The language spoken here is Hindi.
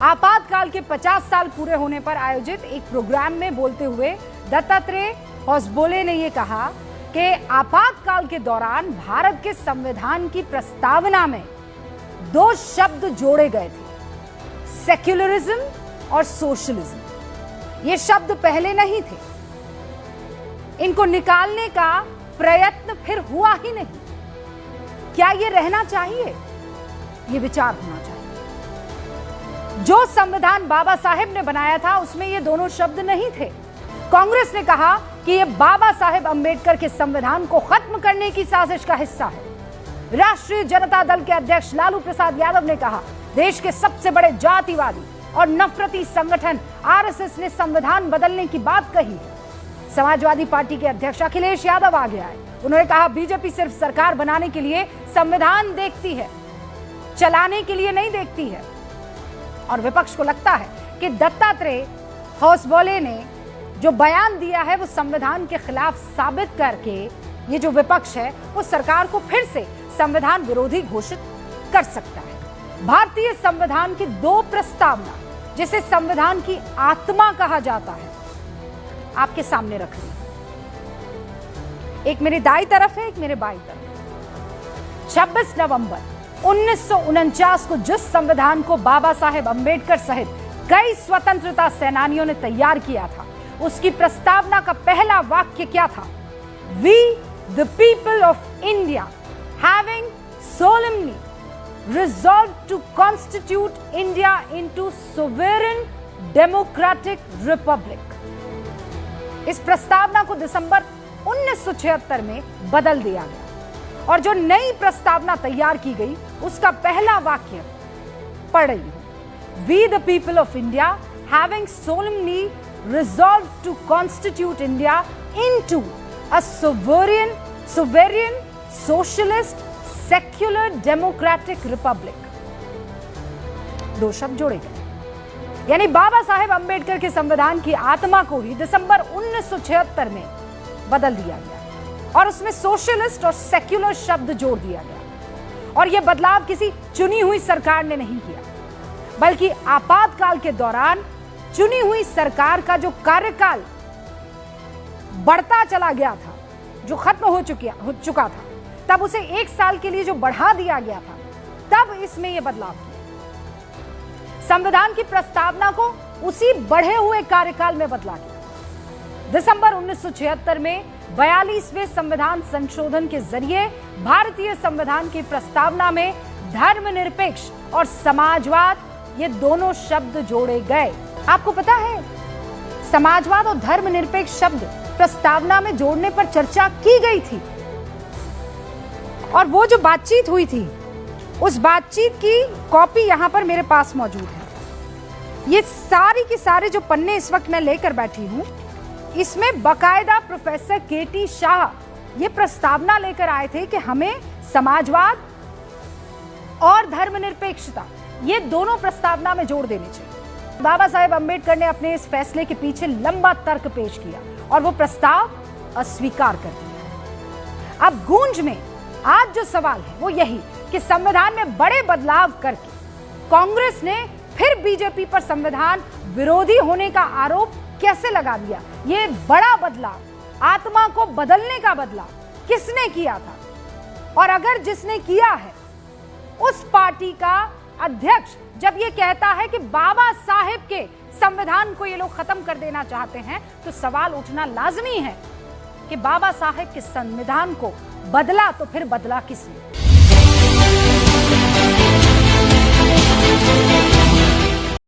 आपातकाल के 50 साल पूरे होने पर आयोजित एक प्रोग्राम में बोलते हुए दत्तात्रेय होसबोले ने यह कहा कि आपातकाल के दौरान भारत के संविधान की प्रस्तावना में दो शब्द जोड़े गए थे, सेक्युलरिज्म और सोशलिज्म। ये शब्द पहले नहीं थे, इनको निकालने का प्रयत्न फिर हुआ ही नहीं। क्या ये रहना चाहिए? ये विचार होना चाहिए। जो संविधान बाबा साहेब ने बनाया था उसमें ये दोनों शब्द नहीं थे। कांग्रेस ने कहा कि ये बाबा साहेब अंबेडकर के संविधान को खत्म करने की साजिश का हिस्सा है। राष्ट्रीय जनता दल के अध्यक्ष लालू प्रसाद यादव ने कहा, देश के सबसे बड़े जातिवादी और नफरती संगठन आरएसएस ने संविधान बदलने की बात कही है। समाजवादी पार्टी के अध्यक्ष अखिलेश यादव आगे आए। उन्होंने कहा, बीजेपी सिर्फ सरकार बनाने के लिए संविधान देखती है, चलाने के लिए नहीं देखती है। और विपक्ष को लगता है कि दत्तात्रेय होसबोले ने जो बयान दिया है वो संविधान के खिलाफ साबित करके ये जो विपक्ष है वो सरकार को फिर से संविधान विरोधी घोषित कर सकता है। भारतीय संविधान की दो प्रस्तावना, जिसे संविधान की आत्मा कहा जाता है, आपके सामने रख रही हूं। एक मेरी दाई तरफ है, एक मेरे बाई तरफ। 26 नवंबर 1949 को जिस संविधान को बाबा साहेब अंबेडकर सहित कई स्वतंत्रता सेनानियों ने तैयार किया था, उसकी प्रस्तावना का पहला वाक्य क्या था? We the people of India having solemnly resolved to constitute India into sovereign democratic republic। इस प्रस्तावना को दिसंबर 1976 में बदल दिया गया और जो नई प्रस्तावना तैयार की गई उसका पहला वाक्य पढ़ रही हूं। We the people of India having solemnly resolved to constitute India into a sovereign, socialist, secular, democratic republic। दो शब्द जोड़े गए, यानी बाबा साहेब अंबेडकर के संविधान की आत्मा को ही दिसंबर 1976 में बदल दिया गया और उसमें सोशलिस्ट और सेक्युलर शब्द जोड़ दिया गया। और यह बदलाव किसी चुनी हुई सरकार ने नहीं किया, बल्कि आपातकाल के दौरान चुनी हुई सरकार का जो कार्यकाल बढ़ता चला गया था, जो खत्म हो चुका था, तब उसे 1 साल के लिए जो बढ़ा दिया गया था, तब इसमें यह बदलाव किया। संविधान की प्रस्तावना को उसी बढ़े हुए कार्यकाल में बदला गया। दिसंबर 1976 में 42वें संविधान संशोधन के जरिए भारतीय संविधान की प्रस्तावना में धर्मनिरपेक्ष और समाजवाद, ये दोनों शब्द जोड़े गए। आपको पता है, समाजवाद और धर्मनिरपेक्ष शब्द प्रस्तावना में जोड़ने पर चर्चा की गई थी और वो जो बातचीत हुई थी, उस बातचीत की कॉपी यहां पर मेरे पास मौजूद है। ये सारी की सारे जो पन्ने इस वक्त मैं लेकर बैठी हूं, इसमें बकायदा प्रोफेसर केटी शाह ये प्रस्तावना लेकर आए थे कि हमें समाजवाद और धर्मनिरपेक्षता, ये दोनों प्रस्तावना में जोड़ देने चाहिए। बाबा साहेब अंबेडकर ने अपने इस फैसले के पीछे लंबा तर्क पेश किया और वो प्रस्ताव अस्वीकार कर दिया। अब गूंज में आज जो सवाल है वो यही कि संविधान में बड़े बदलाव करके कांग्रेस ने फिर बीजेपी पर संविधान विरोधी होने का आरोप कैसे लगा दिया? ये बड़ा बदलाव, आत्मा को बदलने का बदलाव किसने किया था? और अगर जिसने किया है उस पार्टी का अध्यक्ष जब ये कहता है कि बाबा साहेब के संविधान को ये लोग खत्म कर देना चाहते हैं, तो सवाल उठना लाजमी है कि बाबा साहेब के संविधान को बदला तो फिर बदला किसने?